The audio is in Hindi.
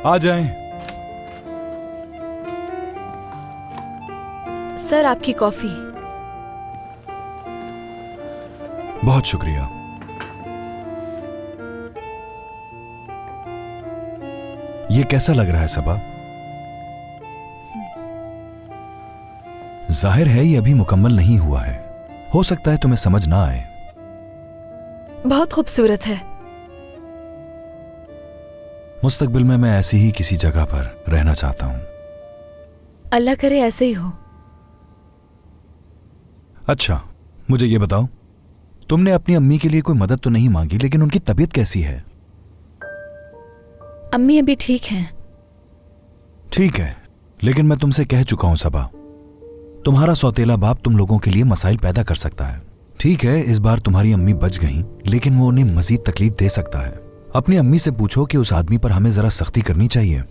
आ जाएं। सर, आपकी कॉफी। बहुत शुक्रिया। ये कैसा लग रहा है सबा? जाहिर है ये अभी मुकम्मल नहीं हुआ है। हो सकता है तुम्हें समझ ना आए। बहुत खूबसूरत है। मुस्तकबिल में मैं ऐसी ही किसी जगह पर रहना चाहता हूं। अल्लाह करे ऐसे ही हो। अच्छा, मुझे ये बताओ, तुमने अपनी अम्मी के लिए कोई मदद तो नहीं मांगी, लेकिन उनकी तबीयत कैसी है? अम्मी अभी ठीक हैं। ठीक है, लेकिन मैं तुमसे कह चुका हूं सबा, तुम्हारा सौतेला बाप तुम लोगों के लिए मसाइल पैदा कर सकता है। ठीक है, इस बार तुम्हारी अम्मी बच गईं, लेकिन वो उन्हें मजीद तकलीफ दे सकता है। अपनी अम्मी से पूछो कि उस आदमी पर हमें जरा सख्ती करनी चाहिए।